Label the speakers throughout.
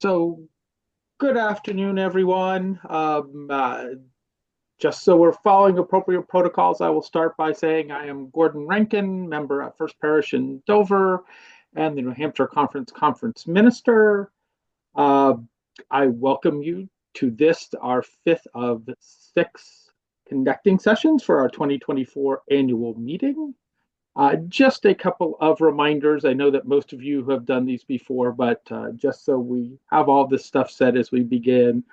Speaker 1: So, good afternoon, everyone. Just so we're following appropriate protocols, I will start by saying I am Gordon Rankin, member at First Parish in Dover and the New Hampshire Conference Minister. Uh, I welcome you to this, our fifth of six connecting sessions for our 2024 annual meeting. Just a couple of reminders. I know that most of you have done these before, but just so we have all this stuff said as we begin,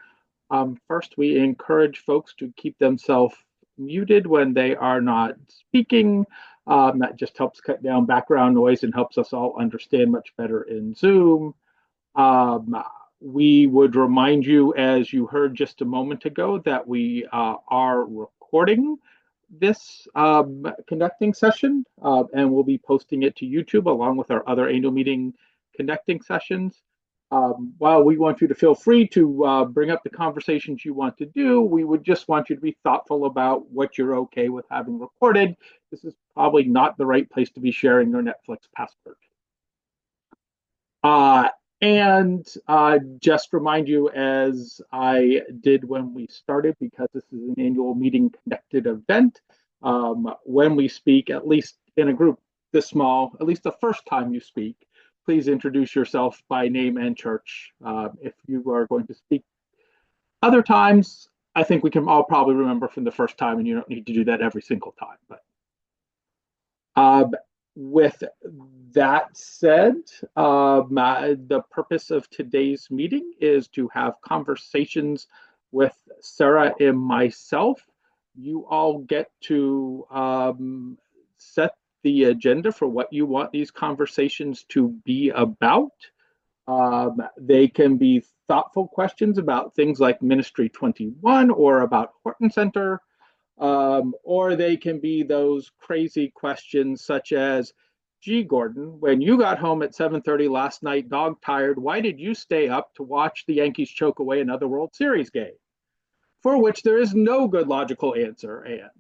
Speaker 1: first, we encourage folks to keep themselves muted when they are not speaking. That just helps cut down background noise and helps us all understand much better in Zoom. Um, we would remind you, as you heard just a moment ago, that we are recording this connecting session and we'll be posting it to YouTube along with our other annual meeting connecting sessions. While we want you to feel free to bring up the conversations you want to do, we would just want you to be thoughtful about what you're okay with having recorded. This is probably not the right place to be sharing your Netflix password. Uh, and just remind you, as I did when we started, because this is an annual meeting connected event, when we speak, at least in a group this small, at least the first time you speak, please introduce yourself by name and church. If you are going to speak other times, I think we can all probably remember from the first time, and you don't need to do that every single time. But uh, with that said, the purpose of today's meeting is to have conversations with Sarah and myself. You all get to set the agenda for what you want these conversations to be about. They can be thoughtful questions about things like Ministry 21 or about Horton Center, or they can be those crazy questions such as, gee, Gordon, when you got home at 7:30 last night, dog tired, why did you stay up to watch the Yankees choke away another World Series game? For which there is no good logical answer.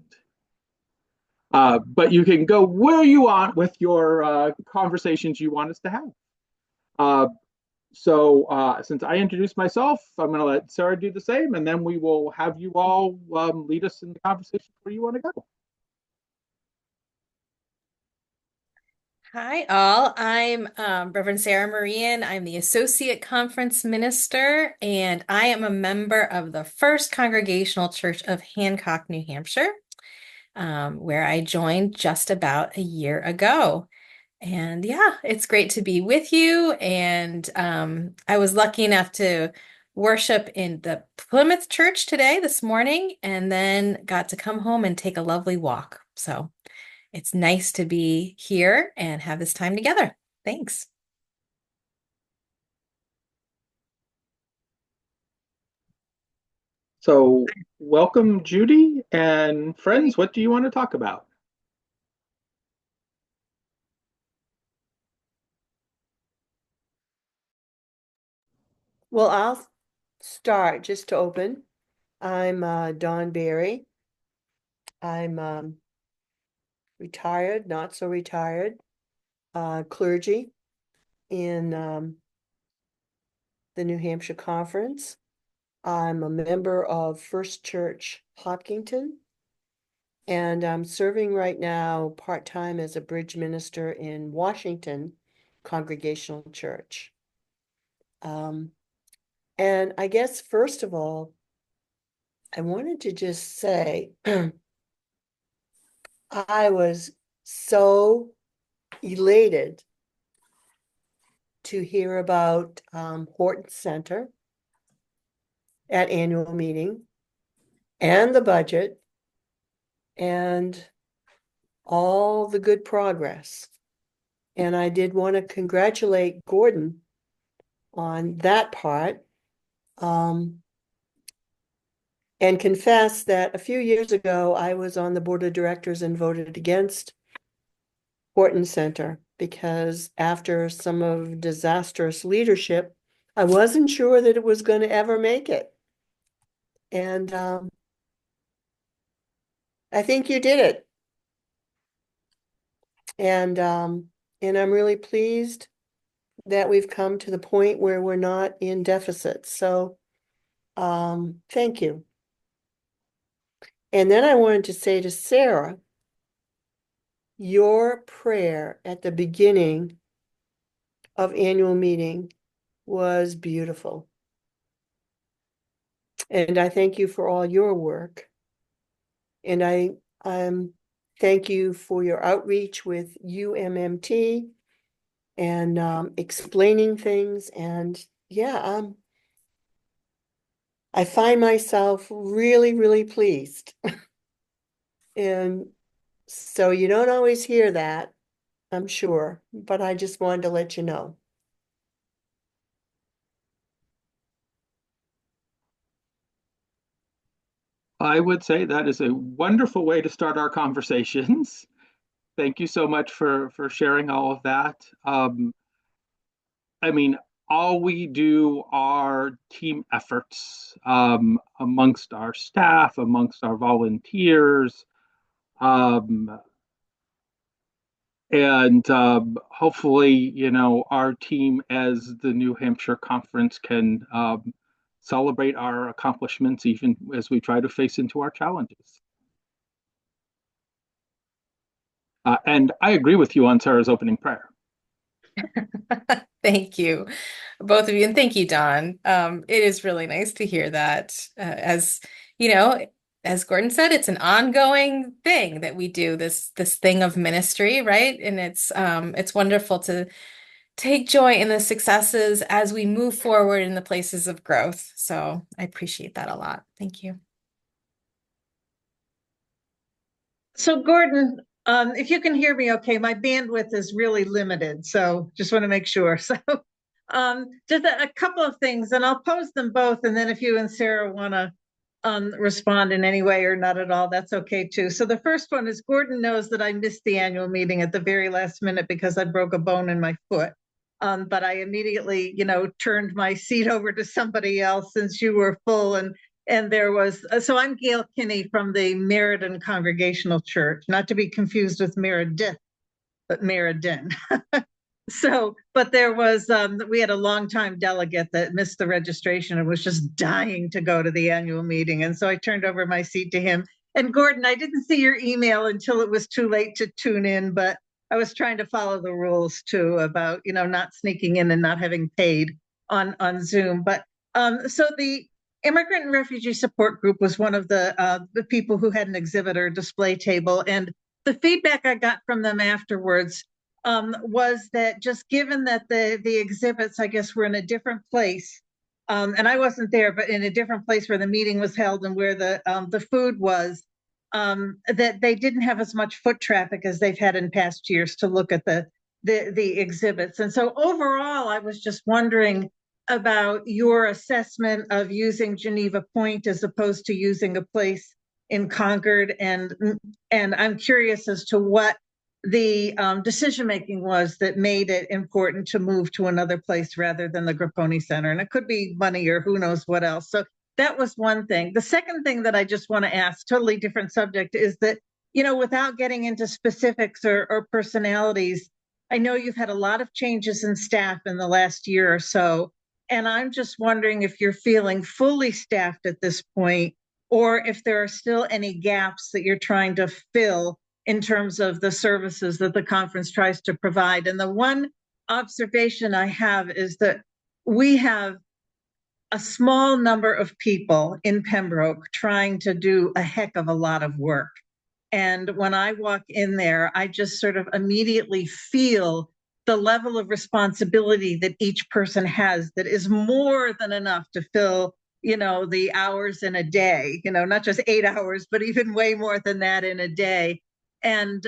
Speaker 1: But you can go where you want with your conversations you want us to have. Uh, so since I introduced myself, I'm going to let Sarah do the same, and then we will have you all lead us in the conversation where you want to go.
Speaker 2: Hi, all. I'm Reverend Sarah Marian. I'm the Associate Conference Minister, and I am a member of the First Congregational Church of Hancock, New Hampshire, where I joined just about a year ago. And yeah, it's great to be with you. And I was lucky enough to worship in the Plymouth Church today, this morning, and then got to come home and take a lovely walk. So it's nice to be here and have this time together. Thanks.
Speaker 1: So, welcome, Judy and friends. What do you want to talk about?
Speaker 3: Well, I'll start just to open. I'm Dawn Berry. I'm retired, not so retired, clergy in the New Hampshire Conference. I'm a member of First Church Hopkinton, and I'm serving right now part-time as a bridge minister in Washington Congregational Church. And I guess, first of all, I wanted to just say I was so elated to hear about Horton Center at annual meeting and the budget and all the good progress. And I did want to congratulate Gordon on that part. And confess that a few years ago, I was on the board of directors and voted against Horton Center because after some of disastrous leadership, I wasn't sure that it was going to ever make it. And I think you did it. And I'm really pleased that we've come to the point where we're not in deficit. So, thank you. And then I wanted to say to Sarah, your prayer at the beginning of annual meeting was beautiful. And I thank you for all your work. And I thank you for your outreach with UMMT and explaining things. And yeah, I find myself really, really pleased. And so you don't always hear that, I'm sure, but I just wanted to let you know.
Speaker 1: I would say that is a wonderful way to start our conversations. Thank you so much for sharing all of that. I mean, all we do are team efforts amongst our staff, amongst our volunteers, um, and hopefully, you know, our team as the New Hampshire Conference can celebrate our accomplishments even as we try to face into our challenges. And I agree with you on Sarah's opening prayer.
Speaker 2: Thank you, both of you, and thank you, Don. It is really nice to hear that. As you know, as Gordon said, it's an ongoing thing that we do, this thing of ministry, right? And it's wonderful to take joy in the successes as we move forward in the places of growth. So I appreciate that a lot. Thank you.
Speaker 4: So Gordon, if you can hear me okay, my bandwidth is really limited, so just want to make sure. So just a couple of things, and I'll pose them both, and then if you and Sarah want to respond in any way or not at all, that's okay too. So the first one is Gordon knows that I missed the annual meeting at the very last minute because I broke a bone in my foot. But I immediately, you know, turned my seat over to somebody else since you were full, and there was, so I'm Gail Kinney from the Meriden Congregational Church, not to be confused with Meredith, but Meriden. So, but there was, we had a longtime delegate that missed the registration and was just dying to go to the annual meeting. And so I turned over my seat to him. And Gordon, I didn't see your email until it was too late to tune in, but I was trying to follow the rules too about, you know, not sneaking in and not having paid on Zoom. But so the Immigrant and Refugee Support Group was one of the people who had an exhibit or display table. And the feedback I got from them afterwards was that just given that the exhibits, I guess, were in a different place, and I wasn't there, but in a different place where the meeting was held and where the food was, that they didn't have as much foot traffic as they've had in past years to look at the exhibits. And so overall, I was just wondering about your assessment of using Geneva Point as opposed to using a place in Concord, and I'm curious as to what the decision-making was that made it important to move to another place rather than the Grapponi Center. And it could be money or who knows what else. So that was one thing. The second thing that I just want to ask, totally different subject, is that, you know, without getting into specifics or personalities, I know you've had a lot of changes in staff in the last year or so. And I'm just wondering if you're feeling fully staffed at this point, or if there are still any gaps that you're trying to fill in terms of the services that the conference tries to provide. And the one observation I have is that we have a small number of people in Pembroke trying to do a heck of a lot of work. And when I walk in there, I just sort of immediately feel the level of responsibility that each person has that is more than enough to fill, you know, the hours in a day, you know, not just 8 hours, but even way more than that in a day. And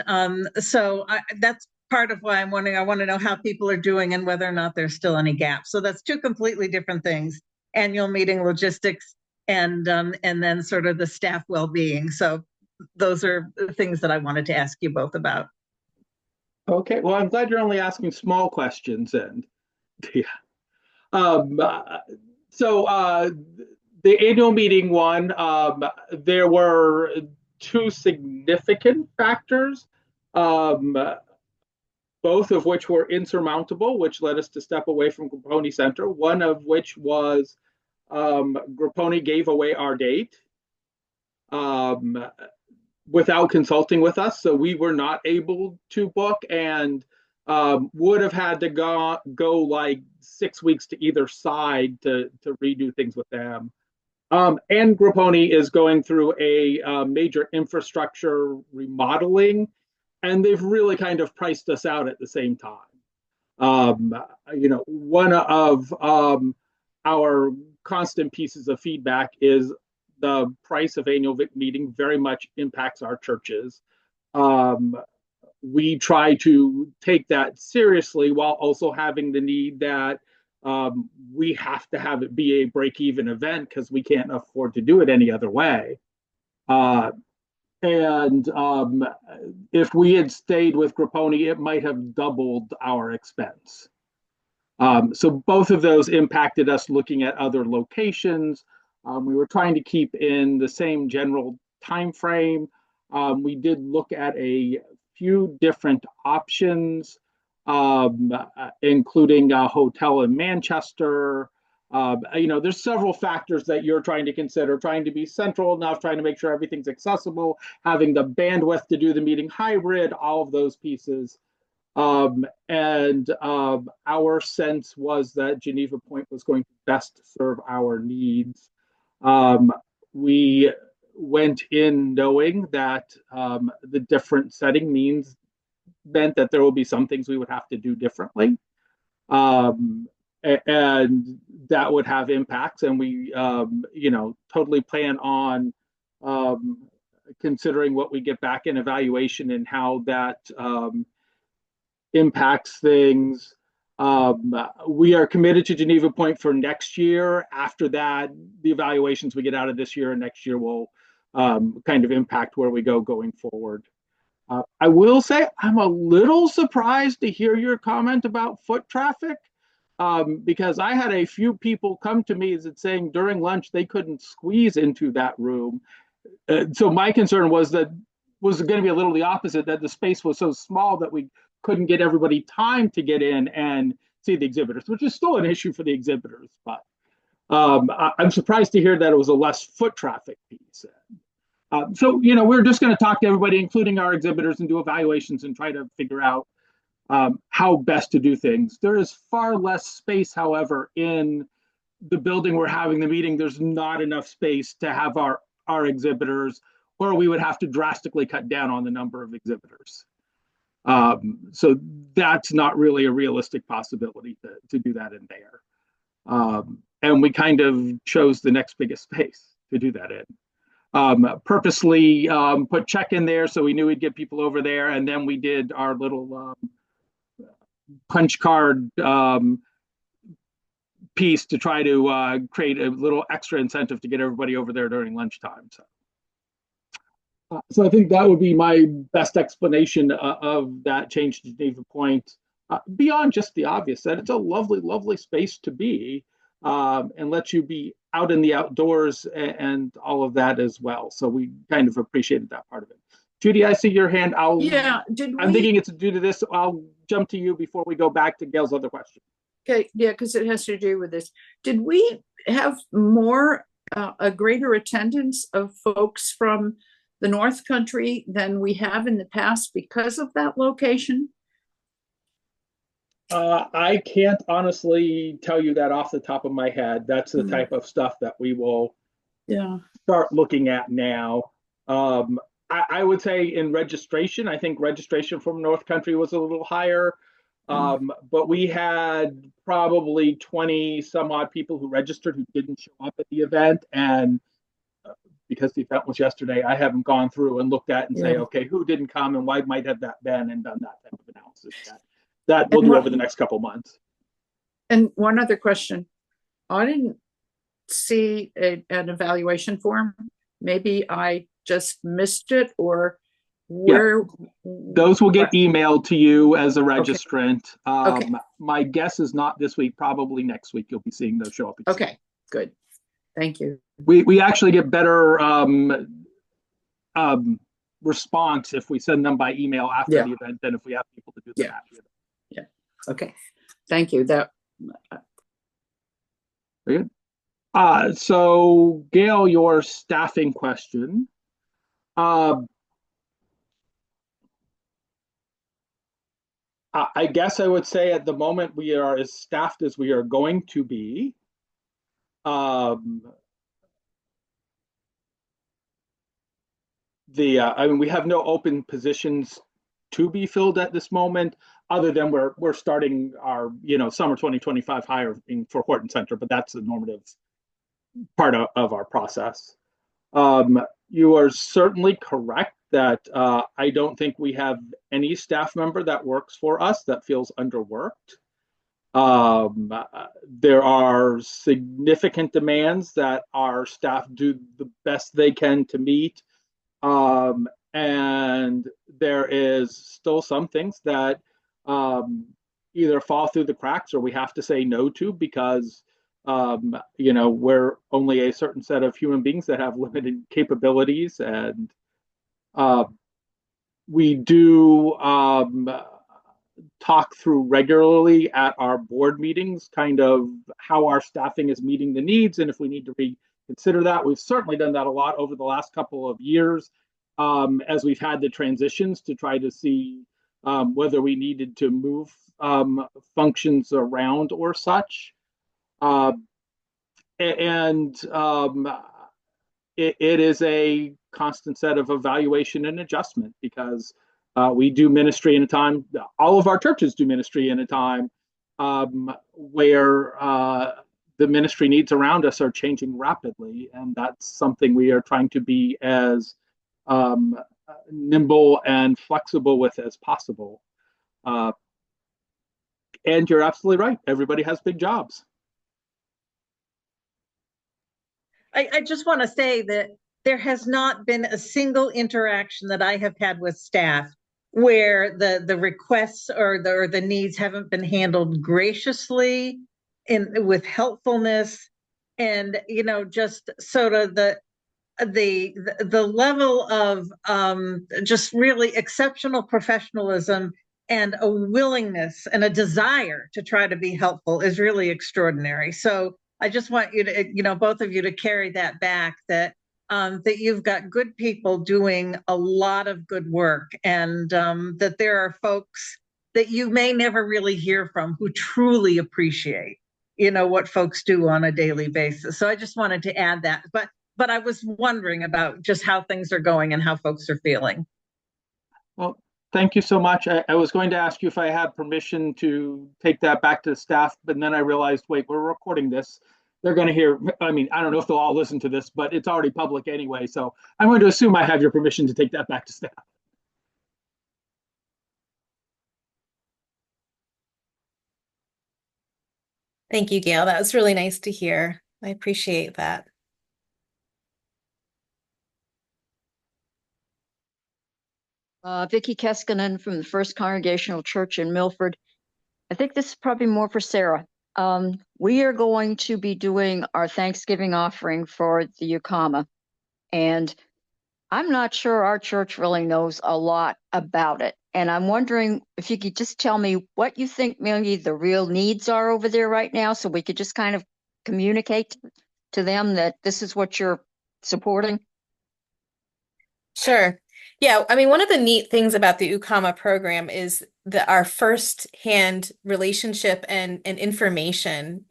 Speaker 4: so that's part of why I'm wondering, I want to know how people are doing and whether or not there's still any gaps. So that's two completely different things: annual meeting logistics and then sort of the staff well-being. So those are the things that I wanted to ask you both about.
Speaker 1: Okay, well, I'm glad you're only asking small questions then. Yeah. So the annual meeting one, there were two significant factors. both of which were insurmountable, which led us to step away from Grapponi Center. One of which was Grapponi gave away our date without consulting with us, so we were not able to book, and would have had to go like 6 weeks to either side to redo things with them. And Grapponi is going through a major infrastructure remodeling, and they've really kind of priced us out at the same time. One of our constant pieces of feedback is the price of annual VIC meeting very much impacts our churches. We try to take that seriously while also having the need that we have to have it be a break-even event because we can't afford to do it any other way. And if we had stayed with Grapponi, it might have doubled our expense. So both of those impacted us looking at other locations. We were trying to keep in the same general time frame. We did look at a few different options, including a hotel in Manchester. There's several factors that you're trying to consider, trying to be central enough, trying to make sure everything's accessible, having the bandwidth to do the meeting hybrid, all of those pieces. And our sense was that Geneva Point was going to best serve our needs. We went in knowing that the different setting meant that there will be some things we would have to do differently. And that would have impacts, and we totally plan on considering what we get back in evaluation and how that impacts things. We are committed to Geneva Point for next year. After that, the evaluations we get out of this year and next year will kind of impact where we go going forward. I will say I'm a little surprised to hear your comment about foot traffic, because I had a few people come to me saying during lunch they couldn't squeeze into that room. So my concern was going to be a little the opposite, that the space was so small that we couldn't get everybody time to get in and see the exhibitors, which is still an issue for the exhibitors. But I'm surprised to hear that it was a less foot traffic piece. So we're just going to talk to everybody, including our exhibitors, and do evaluations and try to figure out how best to do things. There is far less space, however, in the building we're having the meeting. There's not enough space to have our exhibitors, or we would have to drastically cut down on the number of exhibitors. So that's not really a realistic possibility to do that in there. And we kind of chose the next biggest space to do that in. Purposely put check in there so we knew we'd get people over there, and then we did our little punch card piece to try to create a little extra incentive to get everybody over there during lunchtime. So I think that would be my best explanation of that change to Geneva Point, beyond just the obvious that it's a lovely, lovely space to be, and lets you be out in the outdoors and all of that as well. So we kind of appreciated that part of it. Judy, I see your hand. I'm thinking it's due to this. I'll jump to you before we go back to Gail's other question.
Speaker 5: Okay, yeah, because it has to do with this. Did we have a greater attendance of folks from the North Country than we have in the past because of that location?
Speaker 1: I can't honestly tell you that off the top of my head. That's the type of stuff that we will start looking at now. I would say in registration, I think registration from North Country was a little higher, but we had probably 20 some odd people who registered who didn't show up at the event. And because the event was yesterday, I haven't gone through and looked at and say, okay, who didn't come and why might have that been, and done that type of analysis. That we'll do over the next couple months.
Speaker 5: And one other question. I didn't see an evaluation form. Maybe I just missed it, or where?
Speaker 1: Those will get emailed to you as a registrant.
Speaker 5: Okay.
Speaker 1: My guess is not this week, probably next week you'll be seeing those show up.
Speaker 5: Okay, good. Thank you.
Speaker 1: We actually get better response if we send them by email after
Speaker 5: Yeah.
Speaker 1: the event than if we have people to do them
Speaker 5: Yeah.
Speaker 1: after the event.
Speaker 5: Okay, thank you. That,
Speaker 1: Very good. So Gail, your staffing question. Uh, I guess I would say at the moment we are as staffed as we are going to be. I mean, we have no open positions to be filled at this moment, other than we're starting our summer 2025 hiring for Horton Center, but that's the normative part of our process. You are certainly correct that I don't think we have any staff member that works for us that feels underworked. There are significant demands that our staff do the best they can to meet. And there is still some things that either fall through the cracks or we have to say no to because we're only a certain set of human beings that have limited capabilities, and we do talk through regularly at our board meetings kind of how our staffing is meeting the needs and if we need to reconsider that. We've certainly done that a lot over the last couple of years as we've had the transitions to try to see whether we needed to move functions around or such. It is a constant set of evaluation and adjustment because we do ministry in a time, all of our churches do ministry in a time where the ministry needs around us are changing rapidly. And that's something we are trying to be as nimble and flexible with as possible. And you're absolutely right. Everybody has big jobs.
Speaker 4: I just want to say that there has not been a single interaction that I have had with staff where the requests or the needs haven't been handled graciously and with helpfulness, and just sort of the level of just really exceptional professionalism and a willingness and a desire to try to be helpful is really extraordinary. So I just want you to, both of you to carry that back, that you've got good people doing a lot of good work, and that there are folks that you may never really hear from who truly appreciate, what folks do on a daily basis. So I just wanted to add that. But I was wondering about just how things are going and how folks are feeling.
Speaker 1: Well, thank you so much. I was going to ask you if I had permission to take that back to the staff, but then I realized, wait, we're recording this. They're going to hear, I mean, I don't know if they'll all listen to this, but it's already public anyway. So I'm going to assume I have your permission to take that back to staff.
Speaker 2: Thank you, Gail. That was really nice to hear. I appreciate that.
Speaker 6: Vicki Keskinen from the First Congregational Church in Milford. I think this is probably more for Sarah. We are going to be doing our Thanksgiving offering for the UCAMA, and I'm not sure our church really knows a lot about it. And I'm wondering if you could just tell me what you think maybe the real needs are over there right now, so we could just kind of communicate to them that this is what you're supporting.
Speaker 2: Sure. Yeah, I mean, one of the neat things about the UCAMA program is our first-hand relationship and information,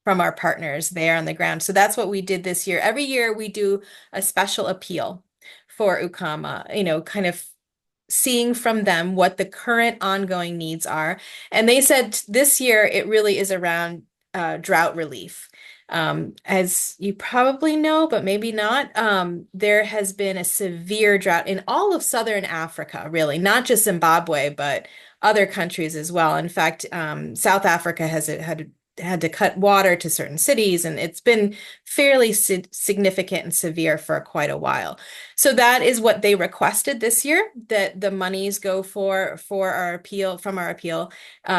Speaker 2: from our partners there on the ground. So that's what we did this year. Every year we do a special appeal for UCAMA, kind of seeing from them what the current ongoing needs are. And they said this year it really is around drought relief. As you probably know, but maybe not, there has been a severe drought in all of Southern Africa, really, not just Zimbabwe, but other countries as well. In fact, South Africa has had to cut water to certain cities, and it's been fairly significant and severe for quite a while. So that is what they requested this year, that the monies go for our appeal,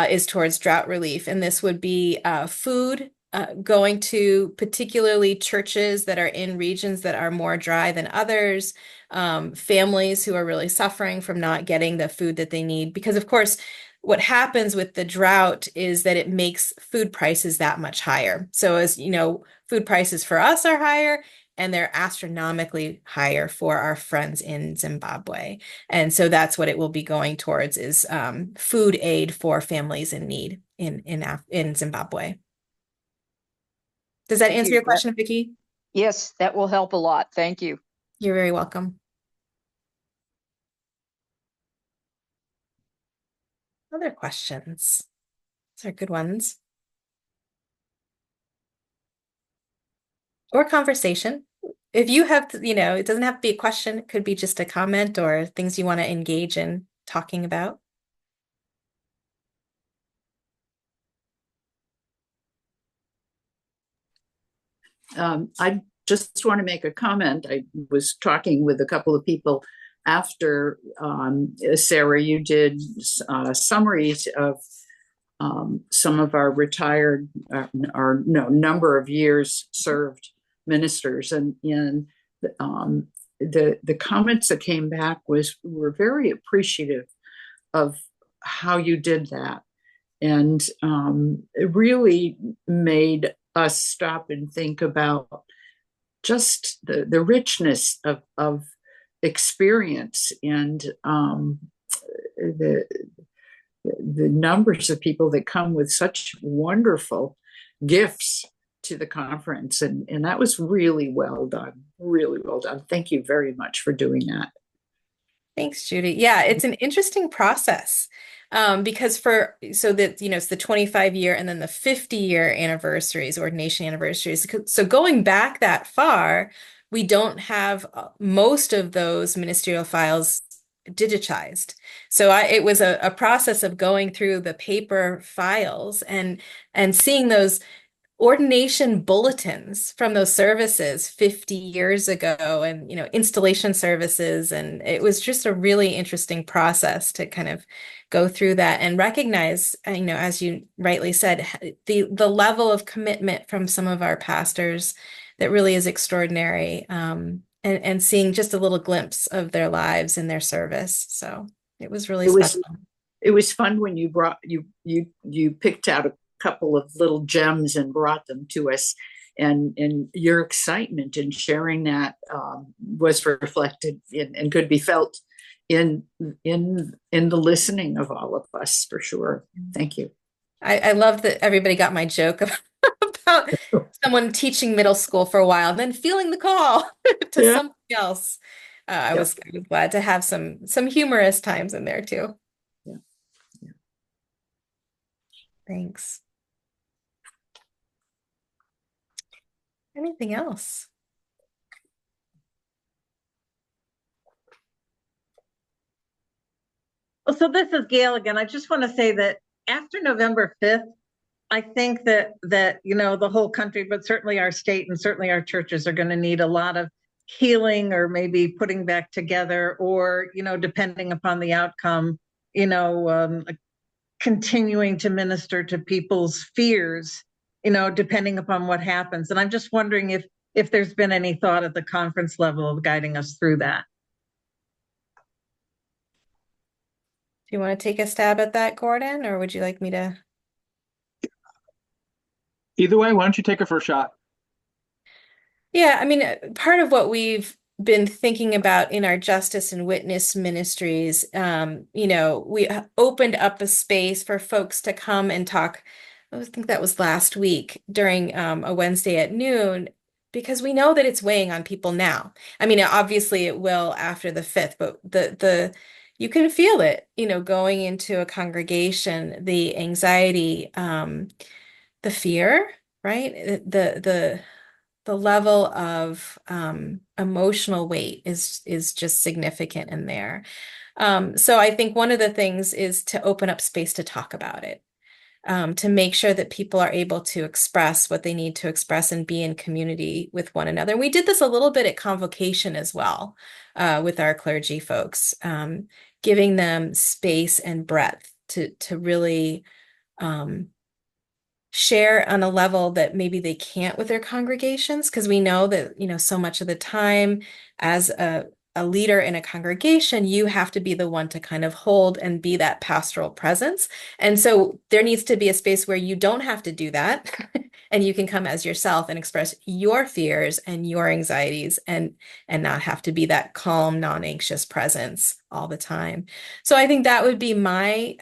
Speaker 2: is towards drought relief. And this would be food, going to particularly churches that are in regions that are more dry than others, families who are really suffering from not getting the food that they need. Because, of course, what happens with the drought is that it makes food prices that much higher. So, as you know, food prices for us are higher, and they're astronomically higher for our friends in Zimbabwe. And so that's what it will be going towards, is food aid for families in need in Zimbabwe. Does that
Speaker 6: Thank
Speaker 2: answer
Speaker 6: you.
Speaker 2: your question, Vicki?
Speaker 6: Yes, that will help a lot. Thank you.
Speaker 2: You're very welcome. Other questions? These are good ones. Or conversation. If you have, it doesn't have to be a question. It could be just a comment or things you want to engage in talking about.
Speaker 5: I just want to make a comment. I was talking with a couple of people after, Sarah, you did summaries of some of our retired, number of years served ministers, and the comments that came back were very appreciative of how you did that, and it really made us stop and think about just the richness of experience, and the numbers of people that come with such wonderful gifts to the conference, and that was really well done, really well done. Thank you very much for doing that.
Speaker 2: Thanks, Judy. Yeah, it's an interesting process. Because it's the 25-year and then the 50-year anniversaries, ordination anniversaries. So going back that far, we don't have most of those ministerial files digitized. So it was a process of going through the paper files and seeing those ordination bulletins from those services 50 years ago, and installation services, and it was just a really interesting process to kind of go through that and recognize, as you rightly said, the level of commitment from some of our pastors that really is extraordinary, and seeing just a little glimpse of their lives and their service. So it was really special.
Speaker 5: It was fun when you brought you picked out a couple of little gems and brought them to us, and your excitement in sharing that was reflected in, and could be felt in the listening of all of us, for sure. Thank you.
Speaker 2: I love that everybody got my joke about someone teaching middle school for a while and then feeling the call to something else. I was glad to have some humorous times in there too.
Speaker 5: Yeah.
Speaker 2: Thanks. Anything else?
Speaker 4: Well, so this is Gail again. I just want to say that after November 5th, I think that the whole country, but certainly our state and certainly our churches, are going to need a lot of healing, or maybe putting back together, or depending upon the outcome, continuing to minister to people's fears, depending upon what happens. And I'm just wondering if there's been any thought at the conference level of guiding us through that.
Speaker 2: Do you want to take a stab at that, Gordon, or would you like me to?
Speaker 1: Either way, why don't you take a first shot?
Speaker 2: Yeah, I mean, part of what we've been thinking about in our justice and witness ministries, we opened up a space for folks to come and talk. I think that was last week during a Wednesday at noon, because we know that it's weighing on people now. I mean, obviously it will after the 5th, but you can feel it, going into a congregation, the anxiety, the fear, right? The level of emotional weight is just significant in there. So I think one of the things is to open up space to talk about it, to make sure that people are able to express what they need to express and be in community with one another. We did this a little bit at Convocation as well, with our clergy folks, giving them space and breadth to really share on a level that maybe they can't with their congregations, because we know that, so much of the time as a leader in a congregation, you have to be the one to kind of hold and be that pastoral presence. And so there needs to be a space where you don't have to do that and you can come as yourself and express your fears and your anxieties and not have to be that calm, non-anxious presence all the time. So I think that would be my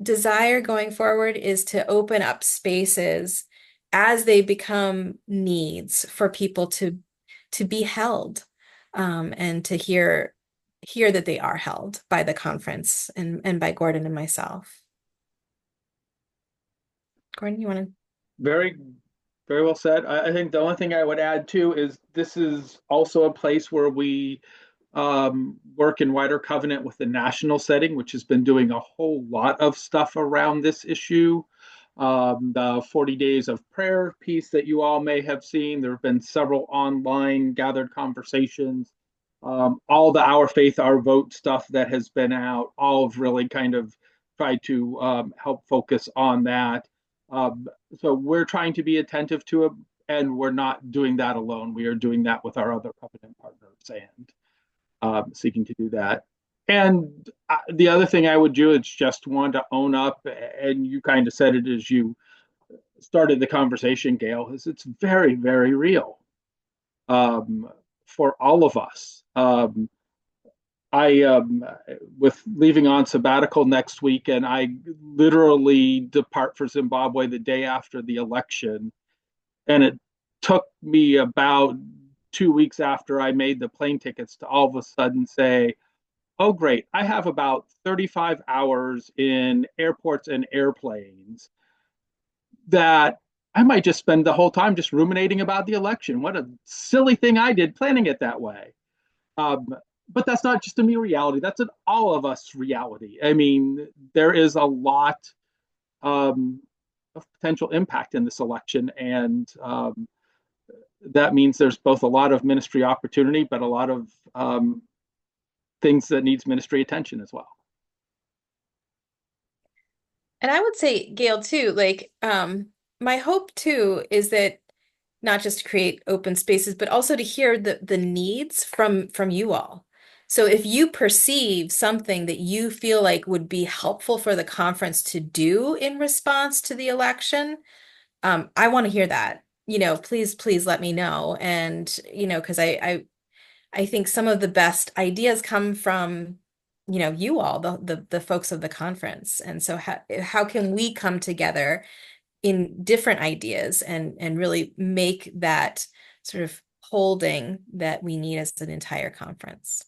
Speaker 2: desire going forward, is to open up spaces as they become needs for people to be held, and to hear that they are held by the conference and by Gordon and myself. Gordon, you want to?
Speaker 1: Very, very well said. I think the only thing I would add too is this is also a place where we work in wider covenant with the national setting, which has been doing a whole lot of stuff around this issue. The 40 Days of Prayer piece that you all may have seen, there have been several online gathered conversations. All the Our Faith, Our Vote stuff that has been out, all have really kind of tried to help focus on that. So we're trying to be attentive to it, and we're not doing that alone. We are doing that with our other covenant partners and seeking to do that. And the other thing I would do is just want to own up, and you kind of said it as you started the conversation, Gail, is it's very, very real for all of us. I with leaving on sabbatical next week, and I literally depart for Zimbabwe the day after the election, and it took me about 2 weeks after I made the plane tickets to all of a sudden say, oh, great, I have about 35 hours in airports and airplanes that I might just spend the whole time just ruminating about the election. What a silly thing I did planning it that way. But that's not just a me reality. That's an all of us reality. I mean, there is a lot of potential impact in this election, and that means there's both a lot of ministry opportunity, but a lot of things that needs ministry attention as well.
Speaker 2: And I would say, Gail, too, like, my hope too is that not just to create open spaces, but also to hear the needs from you all. So if you perceive something that you feel like would be helpful for the conference to do in response to the election, I want to hear that. Please let me know. And, because I think some of the best ideas come from, you all, the folks of the conference. And so how can we come together in different ideas and really make that sort of holding that we need as an entire conference?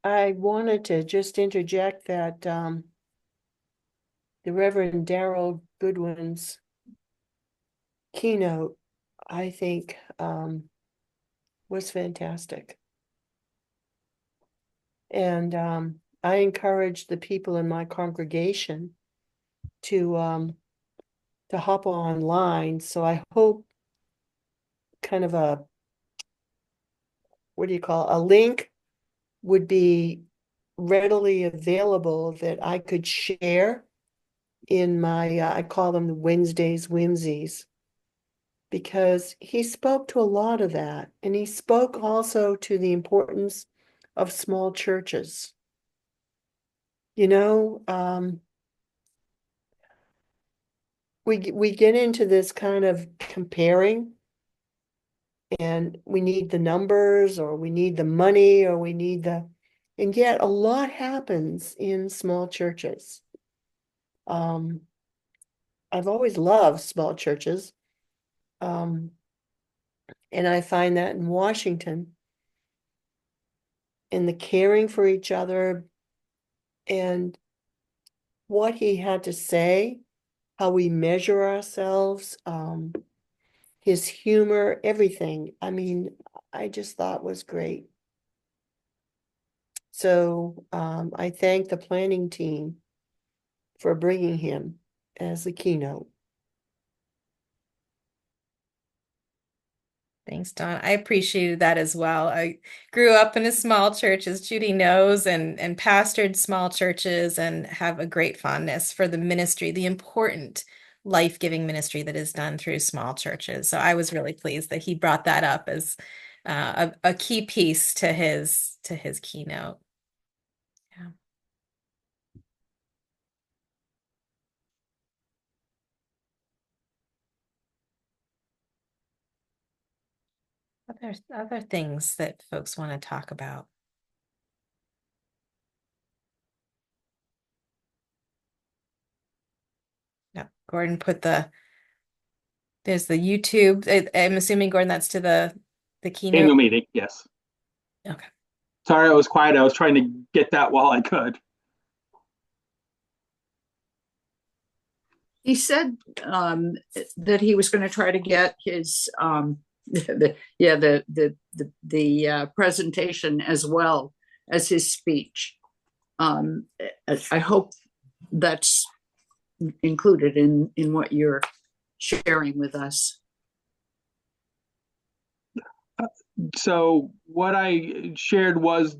Speaker 3: I wanted to just interject that the Reverend Daryl Goodwin's keynote, I think, was fantastic. And I encourage the people in my congregation to hop online. So I hope kind of a link would be readily available that I could share in my, I call them the Wednesdays whimsies, because he spoke to a lot of that. And he spoke also to the importance of small churches. We get into this kind of comparing, and we need the numbers, or we need the money, or we need and yet a lot happens in small churches. I've always loved small churches. And I find that in Washington, in the caring for each other, and what he had to say, how we measure ourselves, his humor, everything. I mean, I just thought was great. So I thank the planning team for bringing him as the keynote.
Speaker 2: Thanks, Don. I appreciated that as well. I grew up in a small church, as Judy knows, and pastored small churches and have a great fondness for the ministry, the important life-giving ministry that is done through small churches. So I was really pleased that he brought that up as a key piece to his keynote. Yeah. Other things that folks want to talk about. No, Gordon put there's the YouTube. I'm assuming, Gordon, that's to the
Speaker 1: Annual
Speaker 2: keynote.
Speaker 1: meeting, yes.
Speaker 2: Okay.
Speaker 1: Sorry, I was quiet. I was trying to get that while I could.
Speaker 5: He said that he was going to try to get his the presentation as well as his speech. I hope that's included in what you're sharing with us.
Speaker 1: So what I shared was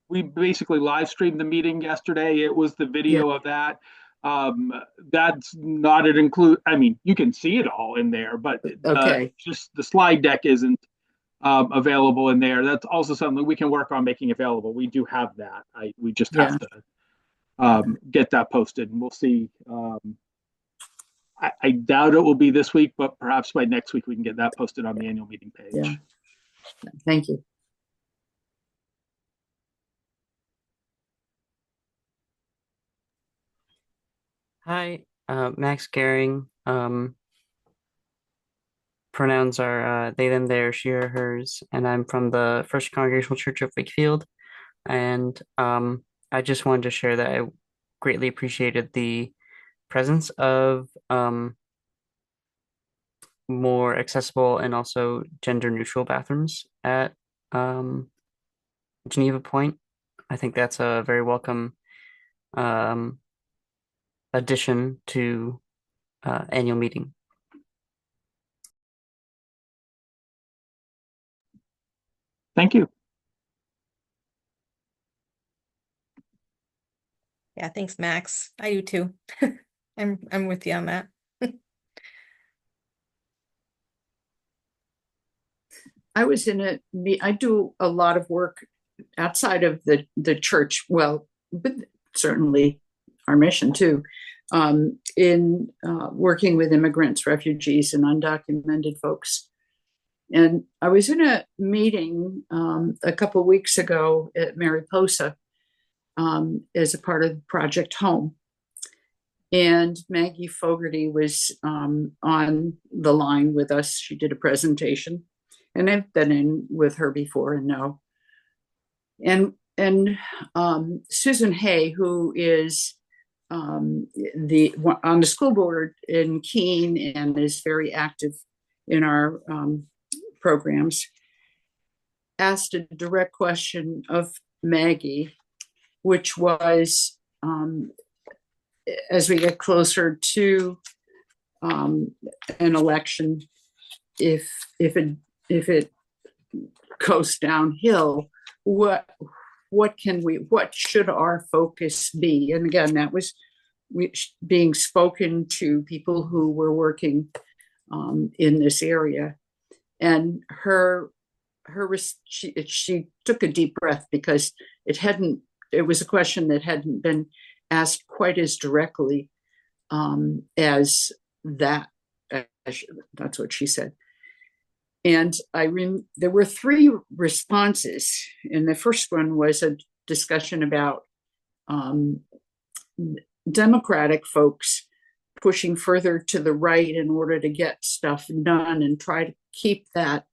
Speaker 1: we basically live streamed the meeting yesterday. It was the video of that. That's not an include. I mean, you can see it all in there, but
Speaker 5: Okay.
Speaker 1: just the slide deck isn't available in there. That's also something we can work on making available. We do have that. We just have to get that posted, and we'll see. I doubt it will be this week, but perhaps by next week we can get that posted on the annual meeting page.
Speaker 5: Yeah. Thank you.
Speaker 7: Hi, Max Gehring. Pronouns are they, them, their, she, or hers, and I'm from the First Congregational Church of Wakefield. And I just wanted to share that I greatly appreciated the presence of more accessible and also gender neutral bathrooms at Geneva Point. I think that's a very welcome addition to annual meeting.
Speaker 1: Thank you.
Speaker 2: Yeah, thanks, Max. I do too. I'm with you on that.
Speaker 5: I was I do a lot of work outside of the church, well, but certainly our mission too, in working with immigrants, refugees, and undocumented folks. And I was in a meeting a couple of weeks ago at Mariposa as a part of Project Home. And Maggie Fogarty was on the line with us. She did a presentation, and I've been in with her before and know. And Susan Hay, who is on the school board in Keene and is very active in our programs, asked a direct question of Maggie, which was, as we get closer to an election, if it goes downhill, what should our focus be? And again, that was being spoken to people who were working in this area. And she took a deep breath because it was a question that hadn't been asked quite as directly as that. That's what she said. And there were three responses. And the first one was a discussion about Democratic folks pushing further to the right in order to get stuff done and try to keep that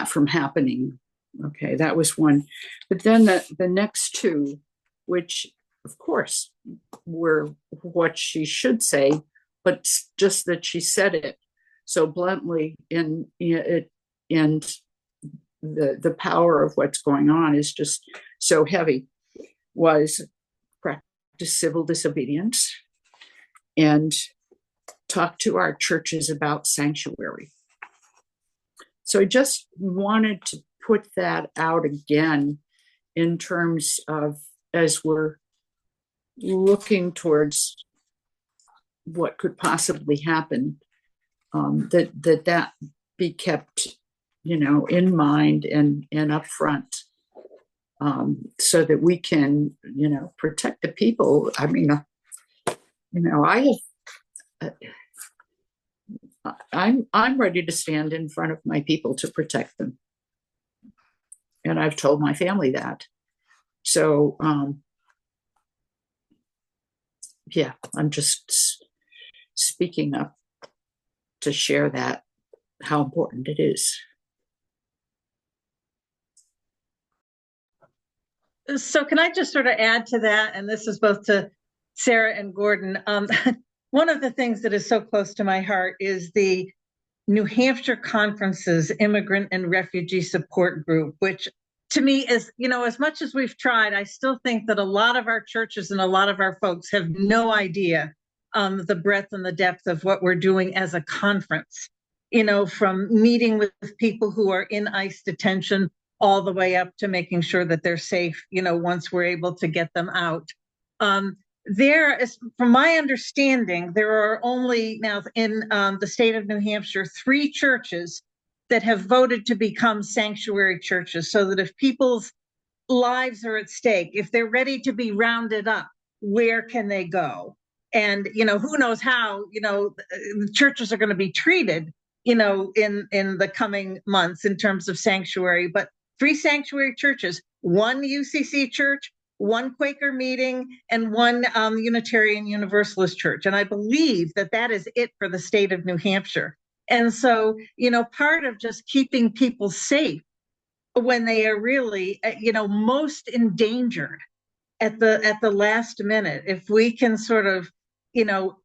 Speaker 5: from happening. Okay, that was one. But then the next two, which of course were what she should say, but just that she said it so bluntly, and the power of what's going on is just so heavy, was practice civil disobedience and talk to our churches about sanctuary. So I just wanted to put that out again in terms of, as we're looking towards what could possibly happen, that be kept, in mind and up front, so that we can, protect the people. I mean, I'm ready to stand in front of my people to protect them. And I've told my family that. So, yeah, I'm just speaking up to share that, how important it is.
Speaker 4: So can I just sort of add to that? And this is both to Sarah and Gordon. One of the things that is so close to my heart is the New Hampshire Conference's Immigrant and Refugee Support Group, which to me is, as much as we've tried, I still think that a lot of our churches and a lot of our folks have no idea the breadth and the depth of what we're doing as a conference, from meeting with people who are in ICE detention all the way up to making sure that they're safe, once we're able to get them out. There is, from my understanding, there are only now in the state of New Hampshire 3 churches that have voted to become sanctuary churches, so that if people's lives are at stake, if they're ready to be rounded up, where can they go? And who knows how the churches are going to be treated in the coming months in terms of sanctuary. But 3 sanctuary churches, 1 UCC church, 1 Quaker meeting, and 1 Unitarian Universalist church. And I believe that is it for the state of New Hampshire. And so, part of just keeping people safe when they are really, most endangered at the last minute, if we can sort of,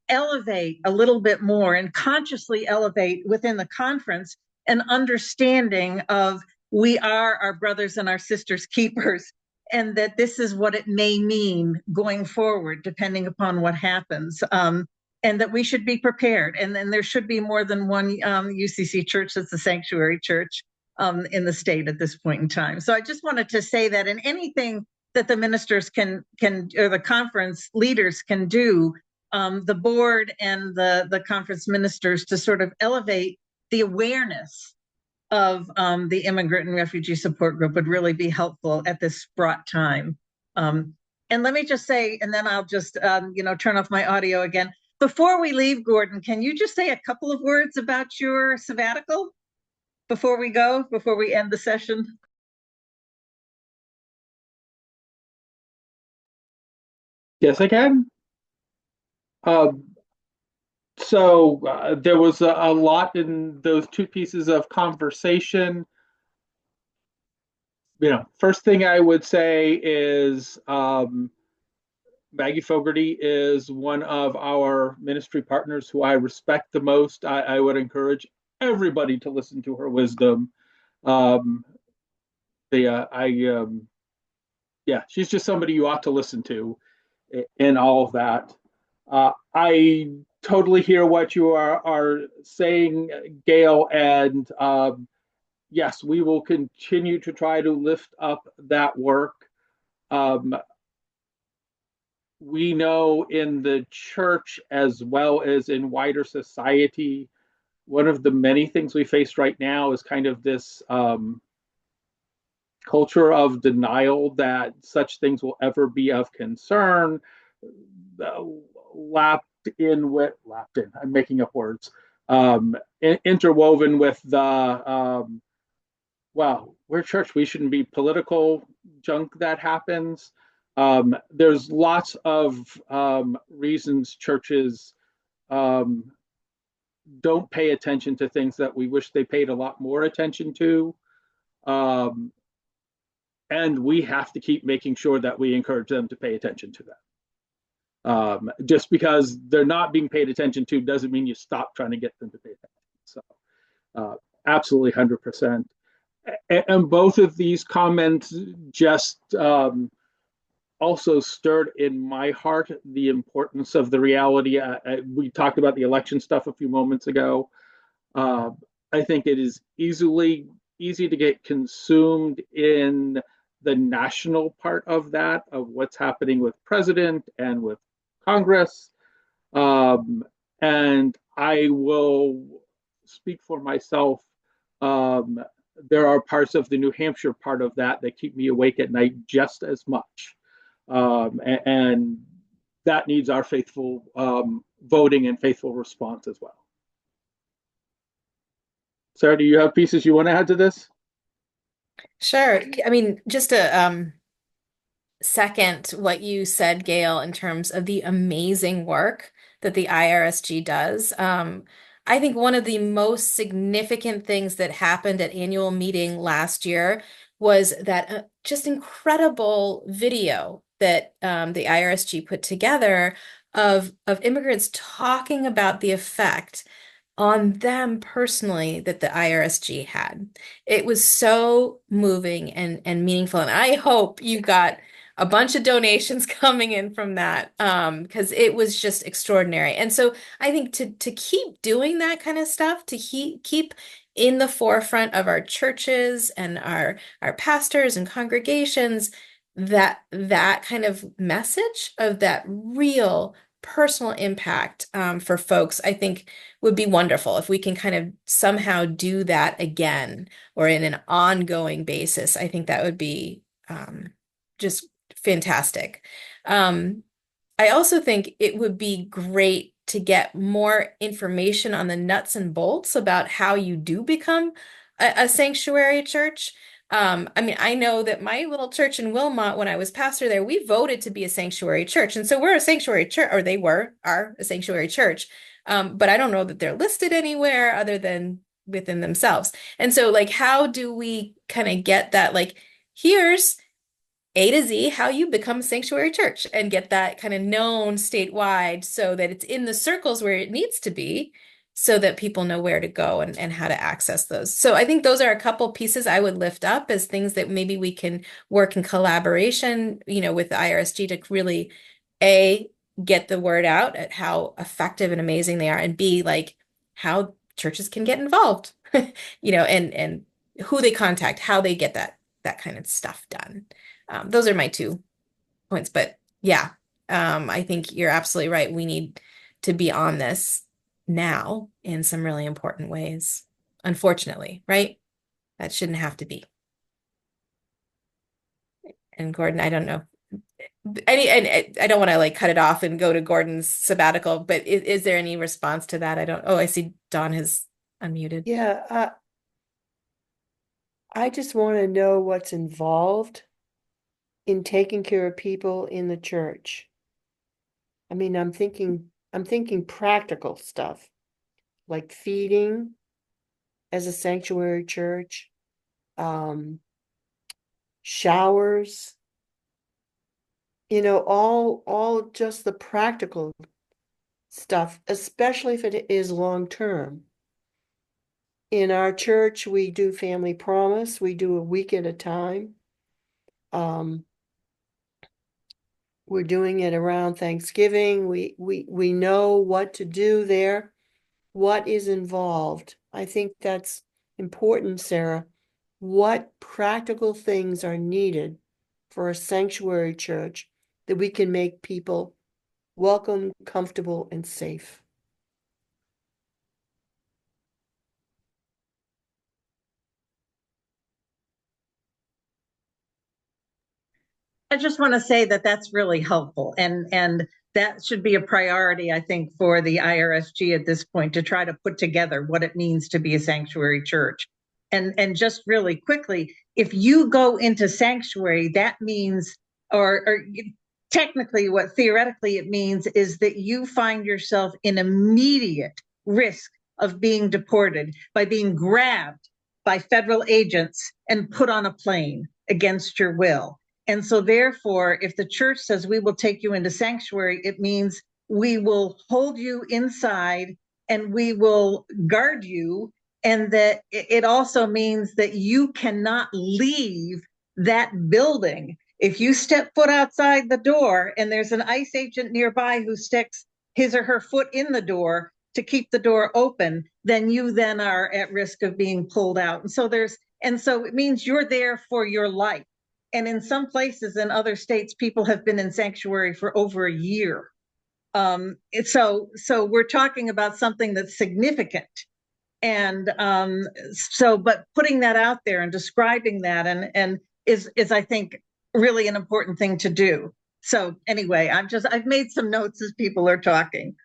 Speaker 4: elevate a little bit more and consciously elevate within the conference an understanding of we are our brothers and our sisters keepers, and that this is what it may mean going forward, depending upon what happens. And that we should be prepared. And then there should be more than 1 UCC church that's a sanctuary church in the state at this point in time. So I just wanted to say that in anything that the ministers can or the conference leaders can do, the board and the conference ministers, to sort of elevate the awareness of the Immigrant and Refugee Support Group would really be helpful at this fraught time. And let me just say, and then I'll just turn off my audio again. Before we leave, Gordon, can you just say a couple of words about your sabbatical before we end the session?
Speaker 1: Yes, I can. So there was a lot in those 2 pieces of conversation. First thing I would say is Maggie Fogarty is one of our ministry partners who I respect the most. I would encourage everybody to listen to her wisdom. She's just somebody you ought to listen to in all of that. I totally hear what you are saying, Gail, and yes, we will continue to try to lift up that work. We know in the church as well as in wider society, one of the many things we face right now is kind of this culture of denial that such things will ever be of concern, I'm making up words, interwoven with the, we're church, we shouldn't be political junk that happens. There's lots of reasons churches don't pay attention to things that we wish they paid a lot more attention to. And we have to keep making sure that we encourage them to pay attention to that. Just because they're not being paid attention to doesn't mean you stop trying to get them to pay attention. So absolutely 100%. And both of these comments just also stirred in my heart the importance of the reality. We talked about the election stuff a few moments ago. I think it is easy to get consumed in the national part of that, of what's happening with president and with Congress. And I will speak for myself. There are parts of the New Hampshire part of that that keep me awake at night just as much. And that needs our faithful voting and faithful response as well. Sarah, do you have pieces you want to add to this?
Speaker 2: Sure. I mean, just to second what you said, Gail, in terms of the amazing work that the IRSG does. I think one of the most significant things that happened at annual meeting last year was that just incredible video that the IRSG put together of immigrants talking about the effect on them personally that the IRSG had. It was so moving and meaningful. And I hope you got a bunch of donations coming in from that because it was just extraordinary. And so I think to keep doing that kind of stuff, to keep in the forefront of our churches and our pastors and congregations, that kind of message of that real personal impact for folks, I think would be wonderful if we can kind of somehow do that again or in an ongoing basis. I think that would be just fantastic. I also think it would be great to get more information on the nuts and bolts about how you do become a sanctuary church. I mean, I know that my little church in Wilmot, when I was pastor there, we voted to be a sanctuary church. And so we're a sanctuary church, or are a sanctuary church. But I don't know that they're listed anywhere other than within themselves. And so, like, how do we kind of get that, like, here's A to Z, how you become a sanctuary church and get that kind of known statewide so that it's in the circles where it needs to be so that people know where to go and how to access those. So I think those are a couple pieces I would lift up as things that maybe we can work in collaboration, with the IRSG to really, A, get the word out at how effective and amazing they are, and B, like how churches can get involved, and who they contact, how they get that kind of stuff done. Those are my 2 points, but yeah, I think you're absolutely right. We need to be on this now in some really important ways. Unfortunately, right? That shouldn't have to be. And Gordon, I don't know. And I don't want to like cut it off and go to Gordon's sabbatical, but is there any response to that? I see Dawn has unmuted.
Speaker 3: Yeah, I just want to know what's involved in taking care of people in the church. I mean, I'm thinking practical stuff, like feeding as a sanctuary church, showers, all just the practical stuff, especially if it is long term. In our church, we do Family Promise. We do a week at a time. We're doing it around Thanksgiving. We know what to do there, what is involved. I think that's important, Sarah. What practical things are needed for a sanctuary church that we can make people welcome, comfortable, and safe?
Speaker 4: I just want to say that that's really helpful, and that should be a priority, I think, for the IRSG at this point, to try to put together what it means to be a sanctuary church. And just really quickly, if you go into sanctuary, that means, or technically what theoretically it means is that you find yourself in immediate risk of being deported by being grabbed by federal agents and put on a plane against your will. And so therefore, if the church says we will take you into sanctuary, it means we will hold you inside and we will guard you. And that it also means that you cannot leave that building. If you step foot outside the door and there's an ICE agent nearby who sticks his or her foot in the door, to keep the door open, then you then are at risk of being pulled out. And so it means you're there for your life. And in some places in other states, people have been in sanctuary for over a year. So we're talking about something that's significant. And but putting that out there and describing that and is I think really an important thing to do. So anyway, I've made some notes as people are talking.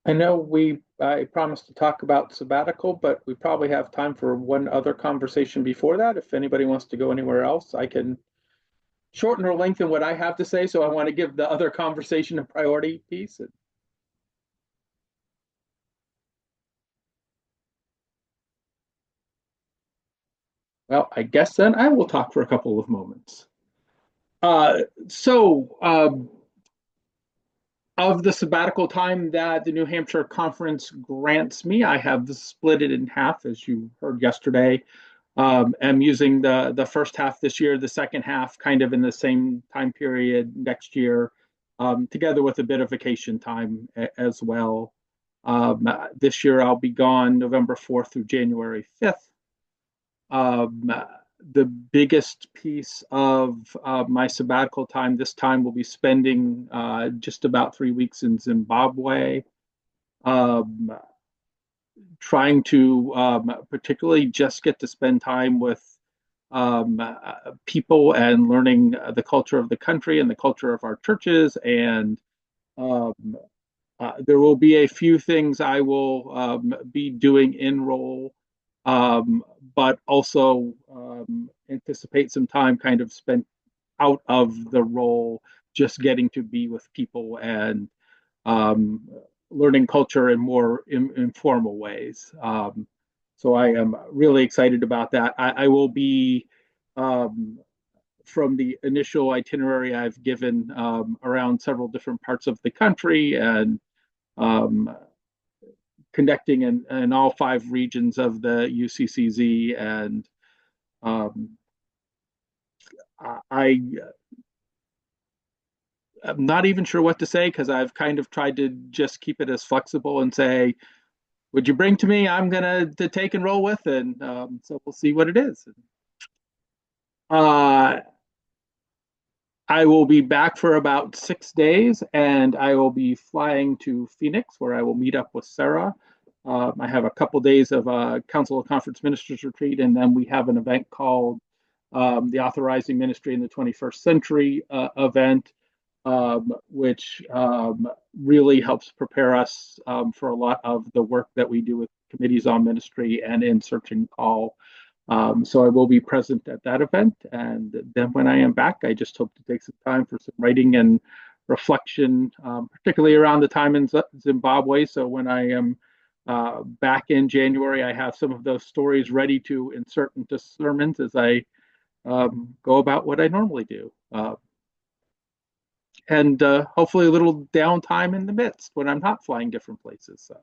Speaker 1: I know I promised to talk about sabbatical, but we probably have time for one other conversation before that. If anybody wants to go anywhere else, I can shorten or lengthen what I have to say. So I want to give the other conversation a priority piece. Well, I guess then I will talk for a couple of moments. Of the sabbatical time that the New Hampshire Conference grants me, I have split it in half, as you heard yesterday. I'm using the first half this year, the second half kind of in the same time period next year, together with a bit of vacation time as well. This year I'll be gone November 4th through January 5th. The biggest piece of my sabbatical time this time will be spending just about 3 weeks in Zimbabwe, trying to particularly just get to spend time with people and learning the culture of the country and the culture of our churches. And there will be a few things I will be doing in role, but also anticipate some time kind of spent out of the role, just getting to be with people and learning culture in more informal ways. So I am really excited about that. I will be, from the initial itinerary I've given, around several different parts of the country and connecting in all 5 regions of the UCCZ. And I'm not even sure what to say, because I've kind of tried to just keep it as flexible and say, would you bring to me, I'm going to take and roll with, and so we'll see what it is. I will be back for about 6 days, and I will be flying to Phoenix, where I will meet up with Sarah. I have a couple days of a Council of Conference Ministers retreat, and then we have an event called the Authorizing Ministry in the 21st Century event, which really helps prepare us for a lot of the work that we do with committees on ministry and in Search and Call. So I will be present at that event. And then when I am back, I just hope to take some time for some writing and reflection, particularly around the time in Zimbabwe. So when I am back in January, I have some of those stories ready to insert into sermons as I go about what I normally do. And hopefully a little downtime in the midst when I'm not flying different places. So.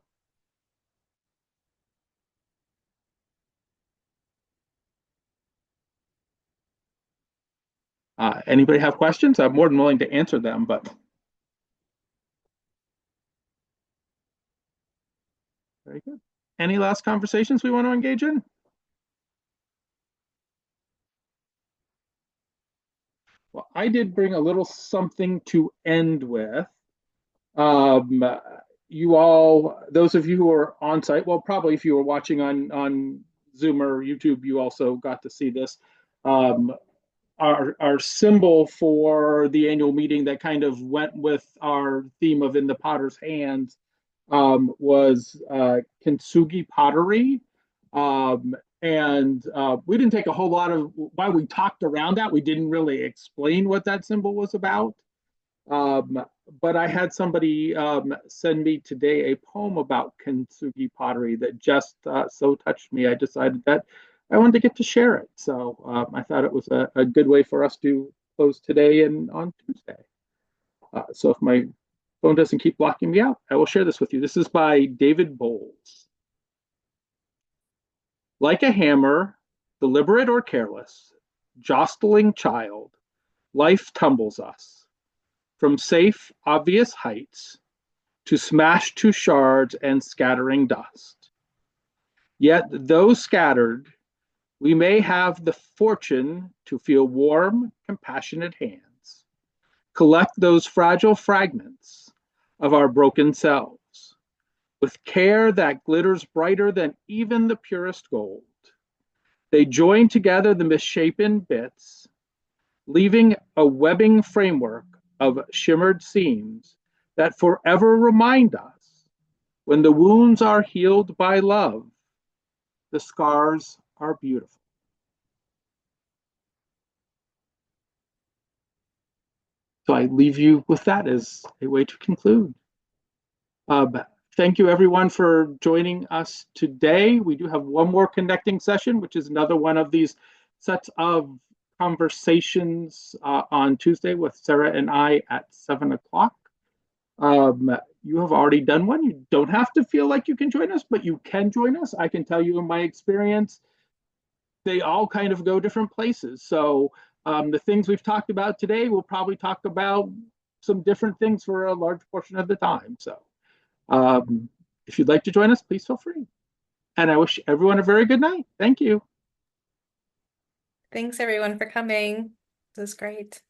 Speaker 1: Anybody have questions? I'm more than willing to answer them, but. Very good. Any last conversations we want to engage in? Well, I did bring a little something to end with. You all, those of you who are on site, well, probably if you were watching on Zoom or YouTube, you also got to see this. Our symbol for the annual meeting that kind of went with our theme of In the Potter's Hands was kintsugi pottery. And we didn't take a whole lot of, while we talked around that, we didn't really explain what that symbol was about. But I had somebody send me today a poem about kintsugi pottery that just so touched me. I decided that I wanted to get to share it. So I thought it was a good way for us to close today and on Tuesday. So if my phone doesn't keep blocking me out, I will share this with you. This is by David Bowles. Like a hammer, deliberate or careless, jostling child, life tumbles us from safe, obvious heights to smash to shards and scattering dust. Yet, though scattered, we may have the fortune to feel warm, compassionate hands, collect those fragile fragments of our broken selves with care that glitters brighter than even the purest gold. They join together the misshapen bits, leaving a webbing framework of shimmered seams that forever remind us when the wounds are healed by love, the scars are beautiful. So I leave you with that as a way to conclude. Thank you everyone for joining us today. We do have one more connecting session, which is another one of these sets of conversations on Tuesday with Sarah and I at 7 o'clock. You have already done one. You don't have to feel like you can join us, but you can join us. I can tell you in my experience, they all kind of go different places. So the things we've talked about today, we'll probably talk about some different things for a large portion of the time. So if you'd like to join us, please feel free. And I wish everyone a very good night. Thank you.
Speaker 2: Thanks everyone for coming. This was great.